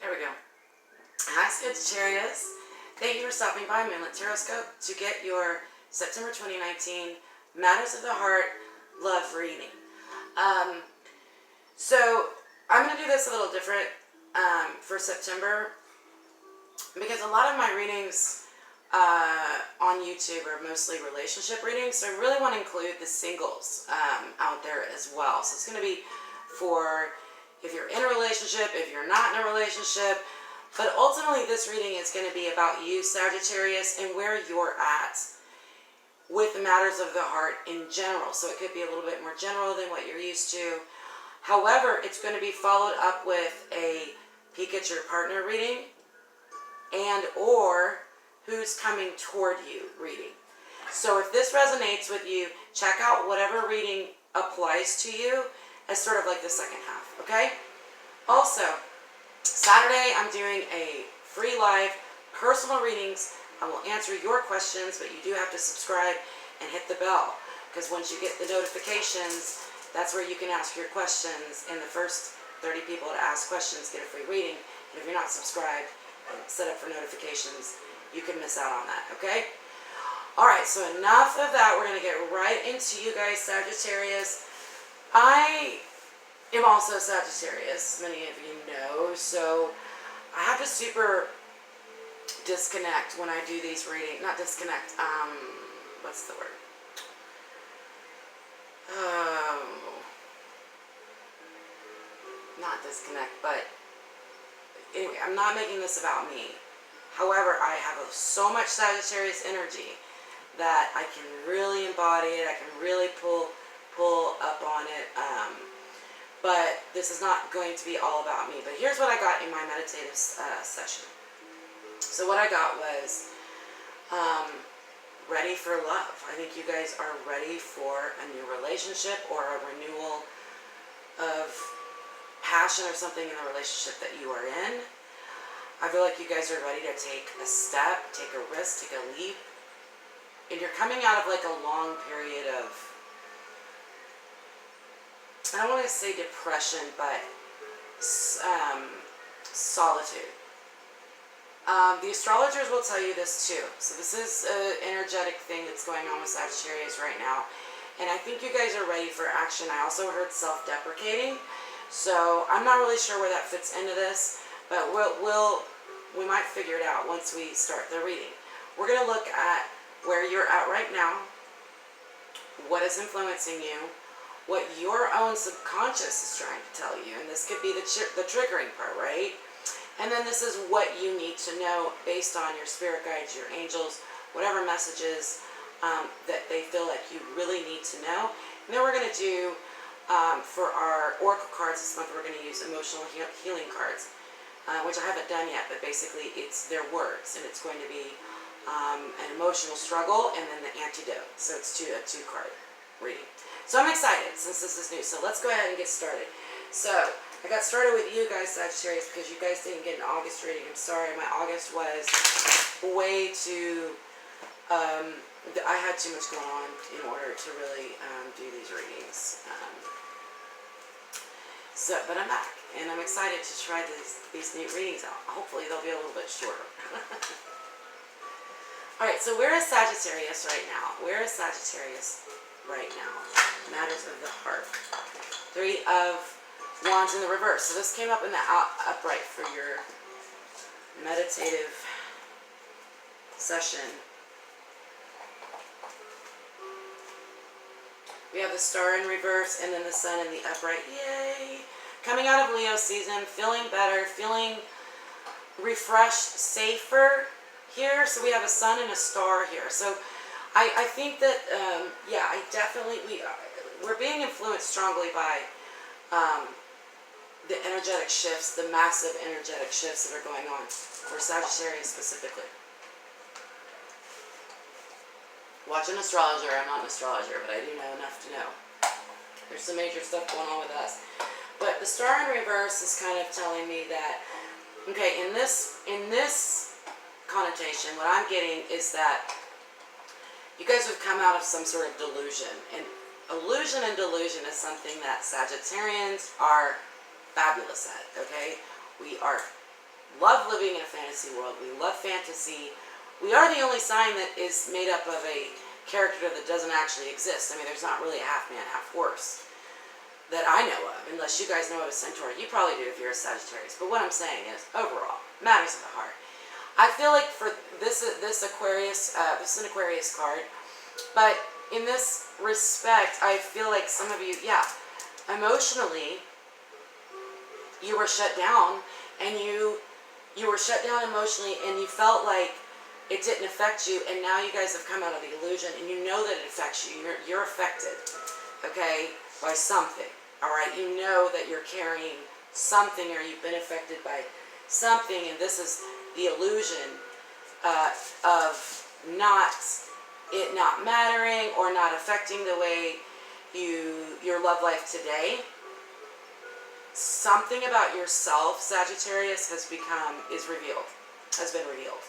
There we go. Hi, Sagittarius. Thank you for stopping by Moonlit Taroscope to get your September 2019 Matters of the Heart Love Reading. So I'm going to do this a little different for September because a lot of my readings on YouTube are mostly relationship readings. So I really want to include the singles out there as well. So it's going to be for if you're in a relationship, if you're not in a relationship. But ultimately, this reading is going to be about you, Sagittarius, and where you're at with the matters of the heart in general. So it could be a little bit more general than what you're used to. However, it's going to be followed up with a peek at your partner reading and or who's coming toward you reading. So if this resonates with you, check out whatever reading applies to you as sort of like the second half, okay? Also, Saturday, I'm doing a free live personal readings. I will answer your questions, but you do have to subscribe and hit the bell because once you get the notifications, that's where you can ask your questions, and the first 30 people to ask questions get a free reading. And if you're not subscribed and set up for notifications, you can miss out on that, okay? All right, so enough of that. We're going to get right into you guys, Sagittarius. I am also Sagittarius, many of you know, so I have to super disconnect when I do these readings. Not disconnect, what's the word? Not disconnect, but anyway, I'm not making this about me. However, I have so much Sagittarius energy that I can really embody it. I can really pull up on it. But this is not going to be all about me. But here's what I got in my meditative session. So what I got was ready for love. I think you guys are ready for a new relationship or a renewal of passion or something in the relationship that you are in. I feel like you guys are ready to take a step, take a risk, take a leap. And you're coming out of like a long period of, I don't want to say depression, but solitude. The astrologers will tell you this too. So this is an energetic thing that's going on with Sagittarius right now. And I think you guys are ready for action. I also heard self-deprecating. So I'm not really sure where that fits into this, but we might figure it out once we start the reading. We're going to look at where you're at right now, what is influencing you, what your own subconscious is trying to tell you, and this could be the triggering part, right? And then this is what you need to know based on your spirit guides, your angels, whatever messages that they feel like you really need to know. And then we're going to do, for our oracle cards this month, we're going to use emotional healing cards, which I haven't done yet, but basically it's their words, and it's going to be an emotional struggle and then the antidote. So it's a two-card reading. So I'm excited since this is new. So let's go ahead and get started. So I got started with you guys, Sagittarius, because you guys didn't get an August reading. I'm sorry, my August was way too, I had too much going on in order to really do these readings. But I'm back, and I'm excited to try these new readings out. Hopefully they'll be a little bit shorter. Alright, so where is Sagittarius right now? Where is Sagittarius right now? Matters of the heart. 3 of Wands in the reverse. So this came up in the upright for your meditative session. We have the Star in reverse and then the Sun in the upright. Yay! Coming out of Leo season, feeling better, feeling refreshed, safer here. So we have a Sun and a Star here. So I think that, yeah, I definitely, we're being influenced strongly by the energetic shifts, the massive energetic shifts that are going on for Sagittarius specifically. Watch an astrologer. I'm not an astrologer, but I do know enough to know. There's some major stuff going on with us. But the Star in reverse is kind of telling me that, okay, in this connotation, what I'm getting is that you guys have come out of some sort of delusion. And illusion and delusion is something that Sagittarians are fabulous at, okay? We are love living in a fantasy world. We love fantasy. We are the only sign that is made up of a character that doesn't actually exist. I mean, there's not really a half man, half horse that I know of, unless you guys know of a centaur. You probably do if you're a Sagittarius. But what I'm saying is, overall, matters of the heart. I feel like for this Aquarius, this is an Aquarius card, but in this respect, I feel like some of you, yeah, emotionally, you were shut down, and you were shut down emotionally, and you felt like it didn't affect you, and now you guys have come out of the illusion, and you know that it affects you. You're affected, okay, by something, all right? You know that you're carrying something, or you've been affected by something, and this is the illusion of it not mattering or not affecting the way your love life today. Something about yourself, Sagittarius, has been revealed.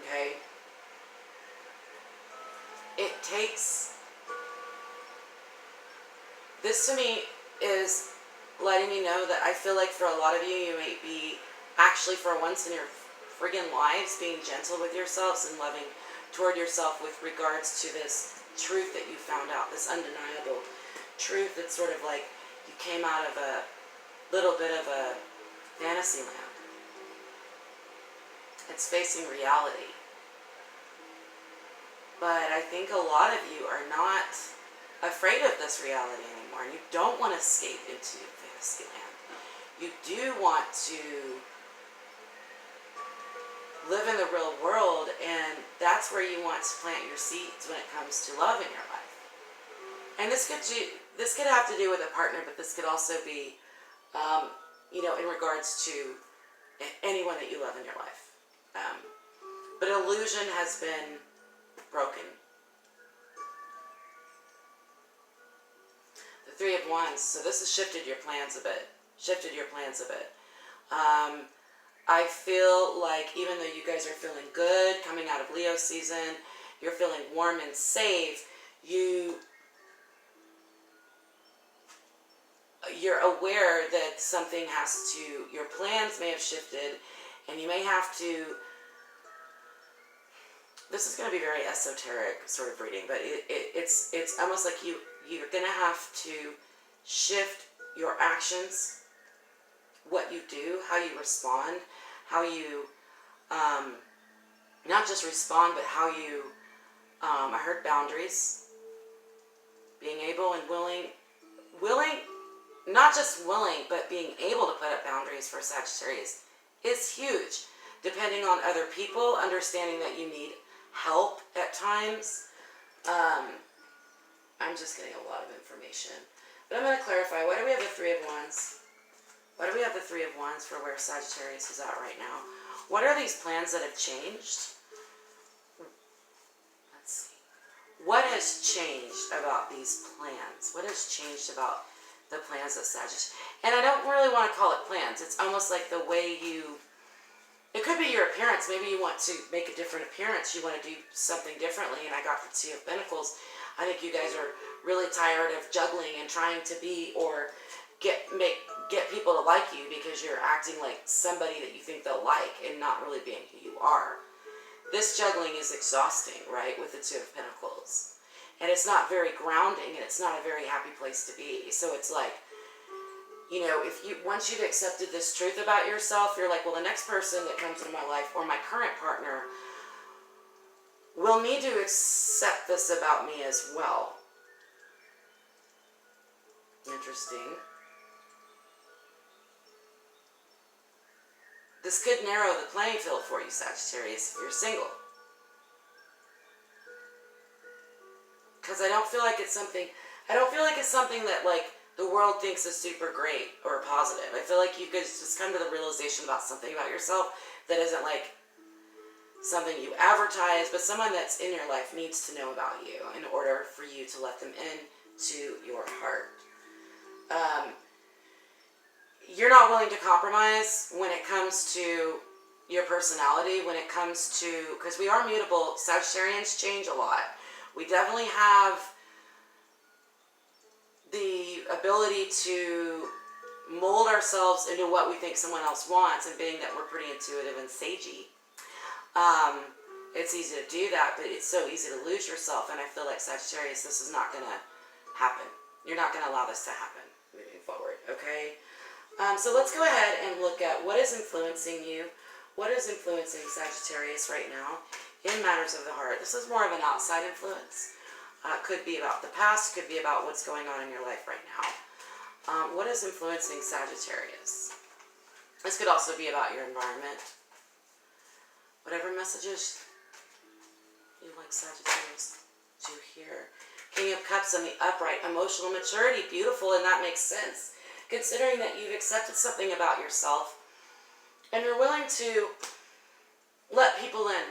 Okay? It takes, this to me is letting me know that I feel like for a lot of you, you may be actually for once in your friggin' lives being gentle with yourselves and loving toward yourself with regards to this truth that you found out, this undeniable truth that's sort of like you came out of a little bit of a fantasy land. It's facing reality. But I think a lot of you are not afraid of this reality anymore, and you don't want to escape into fantasy land. You do want to live in the real world, and that's where you want to plant your seeds when it comes to love in your life. And this could have to do with a partner, but this could also be in regards to anyone that you love in your life. But illusion has been broken. The Three of Wands. So this has shifted your plans a bit. I feel like even though you guys are feeling good, coming out of Leo season, you're feeling warm and safe, you're aware that something your plans may have shifted, and you may have to, this is going to be very esoteric sort of reading, but it's almost like you're going to have to shift your actions, what you do, how you respond, how you, not just respond, but how you, I heard boundaries, being able and willing, not just willing, but being able to put up boundaries for Sagittarius is huge. Depending on other people, understanding that you need help at times. I'm just getting a lot of information. But I'm going to clarify. Why do we have the Three of Wands? Why do we have the Three of Wands for where Sagittarius is at right now? What are these plans that have changed? Let's see. What has changed about these plans? What has changed about the plans of Sagittarius? And I don't really want to call it plans. It's almost like the way it could be your appearance. Maybe you want to make a different appearance. You want to do something differently. And I got the Two of Pentacles. I think you guys are really tired of juggling and trying to be or get people to like you because you're acting like somebody that you think they'll like and not really being who you are. This juggling is exhausting, right, with the Two of Pentacles. And it's not very grounding, and it's not a very happy place to be. So it's like, once you've accepted this truth about yourself, you're like, well, the next person that comes into my life or my current partner will need to accept this about me as well. Interesting. This could narrow the playing field for you, Sagittarius, if you're single. Because I don't feel like it's something that like the world thinks is super great or positive. I feel like you could just come to the realization about something about yourself that isn't like something you advertise, but someone that's in your life needs to know about you in order for you to let them into your heart. You're not willing to compromise when it comes to your personality, when it comes to, because we are mutable, Sagittarians change a lot. We definitely have the ability to mold ourselves into what we think someone else wants, and being that we're pretty intuitive and sagey, it's easy to do that, but it's so easy to lose yourself. And I feel like Sagittarius, this is not going to happen. You're not going to allow this to happen moving forward, okay? So let's go ahead and look at what is influencing you. What is influencing Sagittarius right now in matters of the heart? This is more of an outside influence. Could be about the past, could be about what's going on in your life right now. What is influencing Sagittarius? This could also be about your environment. Whatever messages you like Sagittarius to hear. King of Cups on the upright. Emotional maturity. Beautiful, and that makes sense. Considering that you've accepted something about yourself and you're willing to let people in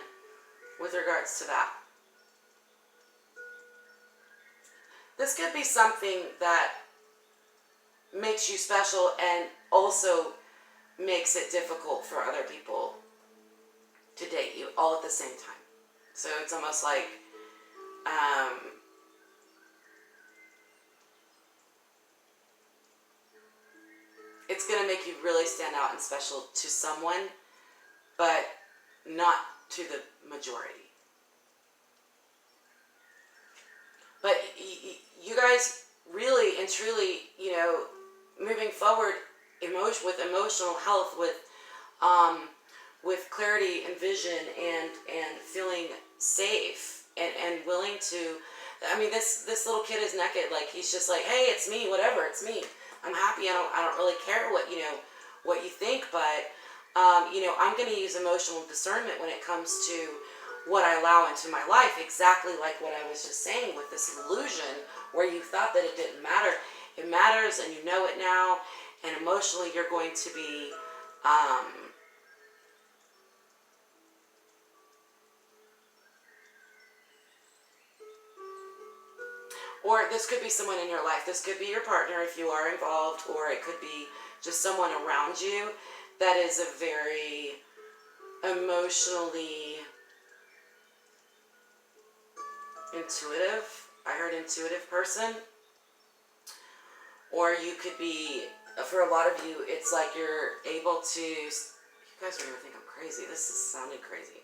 with regards to that. This could be something that makes you special and also makes it difficult for other people to date you all at the same time. So it's almost like it's going to make you really stand out and special to someone, but not to the majority. But you guys really and truly, you know, moving forward, with emotional health, with clarity and vision, and feeling safe and willing to. I mean, this little kid is naked. Like, he's just like, hey, it's me, whatever, it's me. I'm happy. I don't really care what you think, but I'm going to use emotional discernment when it comes to what I allow into my life. Exactly like what I was just saying with this illusion, where you thought that it didn't matter. It matters, and you know it now. And emotionally, you're going to be or this could be someone in your life. This could be your partner if you are involved, or it could be just someone around you that is a very emotionally intuitive. I heard intuitive person. Or you could be, for a lot of you, it's like you're able to, you guys are going to think I'm crazy. This is sounding crazy.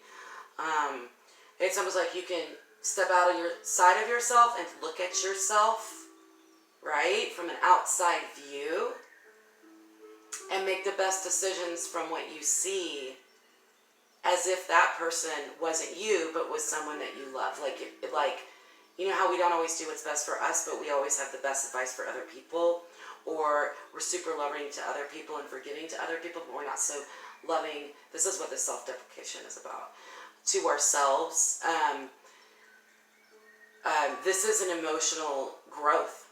It's almost like you can step out of your side of yourself and look at yourself, right, from an outside view, and make the best decisions from what you see, as if that person wasn't you, but was someone that you love. Like, you know how we don't always do what's best for us, but we always have the best advice for other people, or we're super loving to other people and forgiving to other people, but we're not so loving. This is what this self-deprecation is about, to ourselves. This is an emotional growth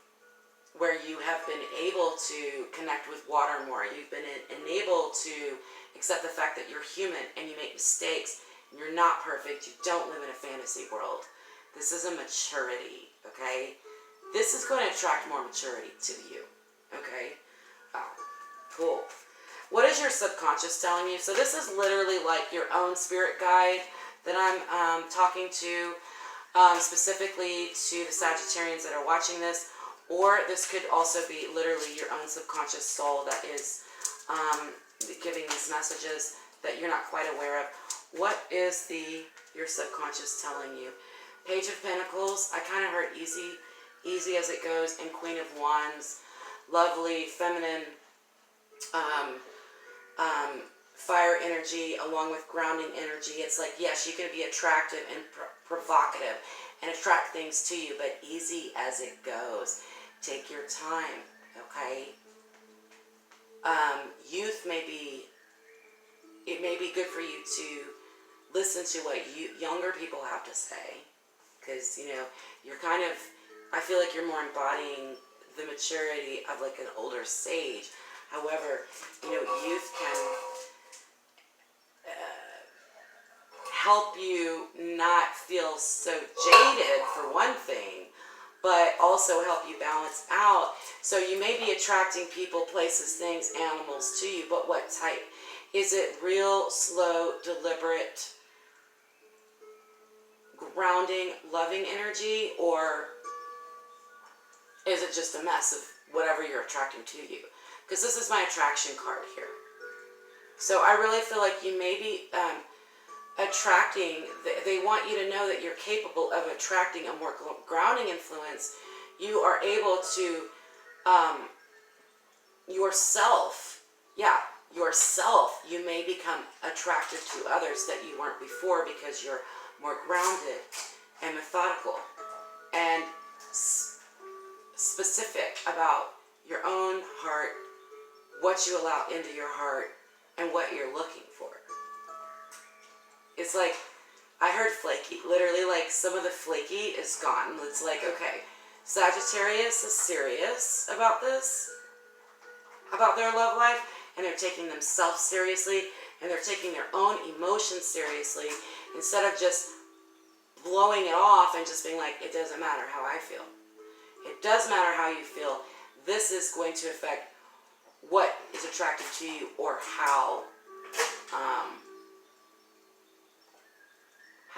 where you have been able to connect with water more. You've been enabled to accept the fact that you're human and you make mistakes and you're not perfect. You don't live in a fantasy world. This is a maturity, okay? This is going to attract more maturity to you, okay? Oh, cool. What is your subconscious telling you? So this is literally like your own spirit guide that I'm talking to, specifically to the Sagittarians that are watching this, or this could also be literally your own subconscious soul that is giving these messages that you're not quite aware of. What is your subconscious telling you? Page of Pentacles, I kind of heard easy as it goes, and Queen of Wands, lovely, feminine, fire energy along with grounding energy. It's like, yes, you can be attractive and provocative and attract things to you, but easy as it goes. Take your time, okay? Youth it may be good for you to listen to what younger people have to say, because, you're kind of, I feel like you're more embodying the maturity of like an older sage. However, youth can help you not feel so jaded, for one thing, but also help you balance out. So you may be attracting people, places, things, animals to you, but what type? Is it real, slow, deliberate, grounding, loving energy, or is it just a mess of whatever you're attracting to you? because this is my attraction card here. So I really feel like you may be attracting, they want you to know that you're capable of attracting a more grounding influence. You are able to, yourself, you may become attracted to others that you weren't before because you're more grounded and methodical and specific about your own heart, what you allow into your heart, and what you're looking for. It's like, I heard flaky. Literally, like, some of the flaky is gone. It's like, okay, Sagittarius is serious about this, about their love life, and they're taking themselves seriously, and they're taking their own emotions seriously, instead of just blowing it off and just being like, it doesn't matter how I feel. It does matter how you feel. This is going to affect what is attractive to you, or how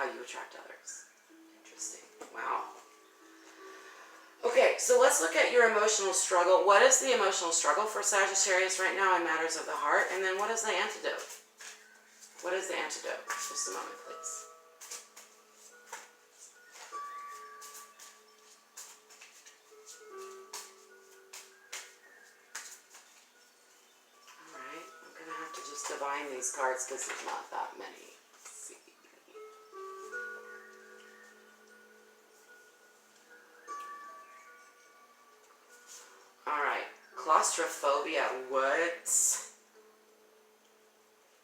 you attract others. Interesting. Wow. Okay, so let's look at your emotional struggle. What is the emotional struggle for Sagittarius right now in matters of the heart? And then what is the antidote? What is the antidote? Just a moment, please. Alright, I'm going to have to just divine these cards because there's not that many. Let's see. Alright, claustrophobia. What?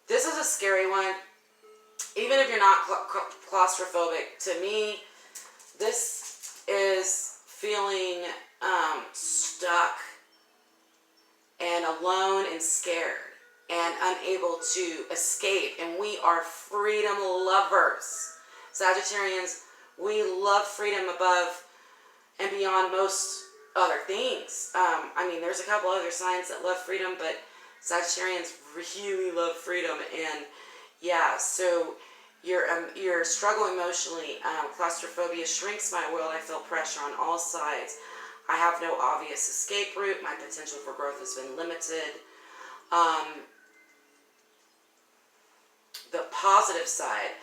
This is a scary one. Even if you're not claustrophobic, to me, this is feeling stuck and alone and scared and unable to escape. And we are freedom lovers. Sagittarians, we love freedom above and beyond most other things. I mean, there's a couple other signs that love freedom, but Sagittarians really love freedom. And yeah, so your struggle emotionally, claustrophobia shrinks my will. I feel pressure on all sides. I have no obvious escape route. My potential for growth has been limited. The positive side,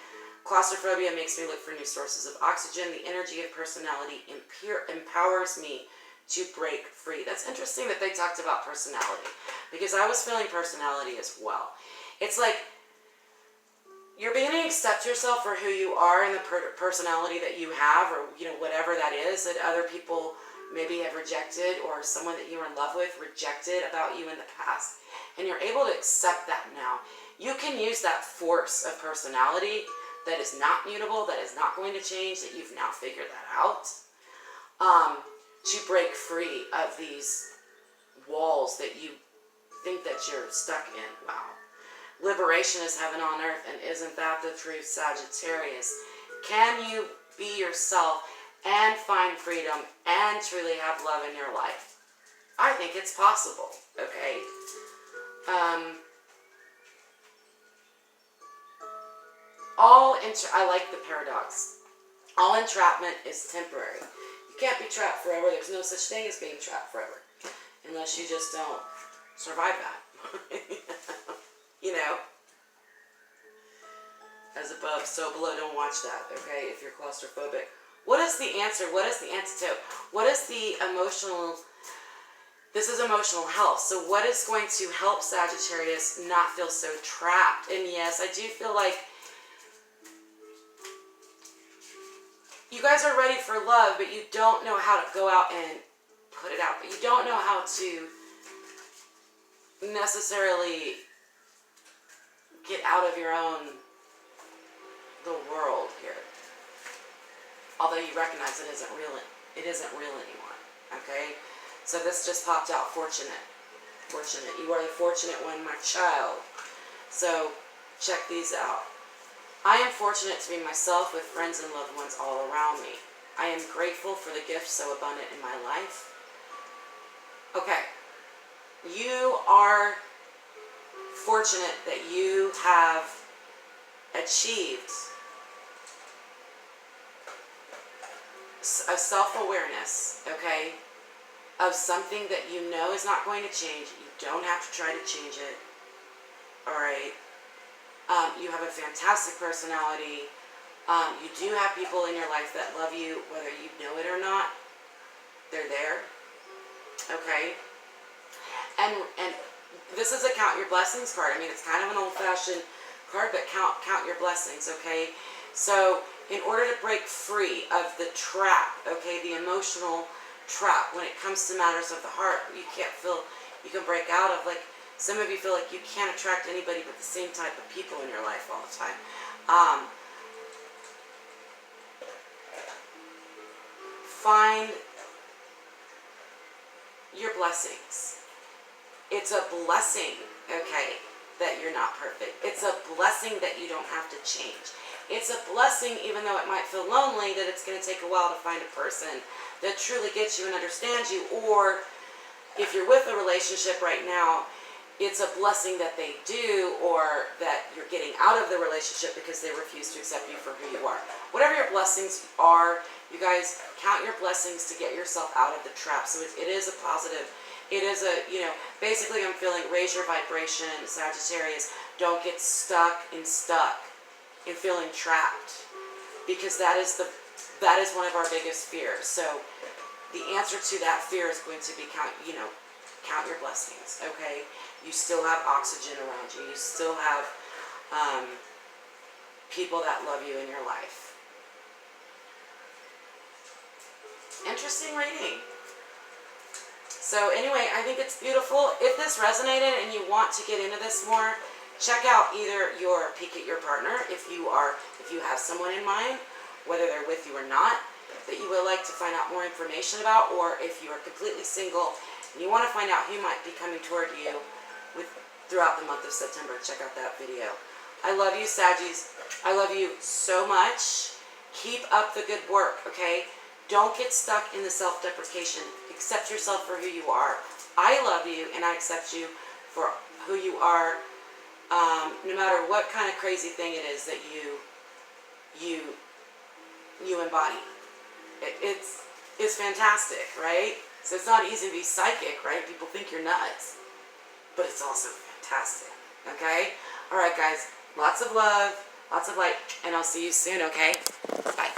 claustrophobia makes me look for new sources of oxygen. The energy of personality empowers me to break free. That's interesting that they talked about personality, because I was feeling personality as well. It's like you're beginning to accept yourself for who you are and the personality that you have, or whatever that is that other people maybe have rejected, or someone that you were in love with rejected about you in the past, and you're able to accept that now. You can use that force of personality that is not mutable, that is not going to change, that you've now figured that out, to break free of these walls that you think that you're stuck in. Wow. Liberation is heaven on earth, and isn't that the truth, Sagittarius? Can you be yourself and find freedom and truly have love in your life? I think it's possible, okay? I like the paradox. All entrapment is temporary. You can't be trapped forever. There's no such thing as being trapped forever, unless you just don't survive that. As above, so below. Don't watch that, okay, if you're claustrophobic. What is the answer? What is the antidote? What is the emotional... This is emotional health. So what is going to help Sagittarius not feel so trapped? And yes, I do feel like you guys are ready for love, but you don't know how to go out and put it out. But you don't know how to necessarily get out of your own the world here. Although you recognize it isn't real anymore. Okay? So this just popped out. Fortunate. You are the fortunate one, my child. So check these out. I am fortunate to be myself with friends and loved ones all around me. I am grateful for the gifts so abundant in my life. Okay. You are fortunate that you have achieved a self-awareness, okay, of something that you know is not going to change. You don't have to try to change it. Alright? You have a fantastic personality. You do have people in your life that love you, whether you know it or not. They're there. Okay? And this is a count your blessings card. I mean, it's kind of an old-fashioned card, but count your blessings, okay? So, in order to break free of the trap, okay, the emotional trap when it comes to matters of the heart, you can't feel, you can break out of, like, some of you feel like you can't attract anybody but the same type of people in your life all the time. Find your blessings. It's a blessing, okay, that you're not perfect. It's a blessing that you don't have to change. It's a blessing, even though it might feel lonely, that it's going to take a while to find a person that truly gets you and understands you. Or if you're with a relationship right now, it's a blessing that they do, or that you're getting out of the relationship because they refuse to accept you for who you are. Whatever your blessings are, you guys count your blessings to get yourself out of the trap. So it is a positive. It is a, basically I'm feeling raise your vibration, Sagittarius. Don't get stuck in feeling trapped, because that is one of our biggest fears. So the answer to that fear is going to be count your blessings, okay? You still have oxygen around you. You still have people that love you in your life. Interesting reading. So anyway, I think it's beautiful. If this resonated and you want to get into this more, check out either your peek at your partner, if you have someone in mind, whether they're with you or not, that you would like to find out more information about, or if you are completely single and you want to find out who might be coming toward you throughout the month of September, check out that video. I love you, Saggies. I love you so much. Keep up the good work, okay? Don't get stuck in the self-deprecation. Accept yourself for who you are. I love you, and I accept you for who you are, no matter what kind of crazy thing it is that you embody. It's fantastic, right? So it's not easy to be psychic, right? People think you're nuts, but it's also fantastic, okay? All right, guys, lots of love, lots of light, and I'll see you soon, okay? Bye.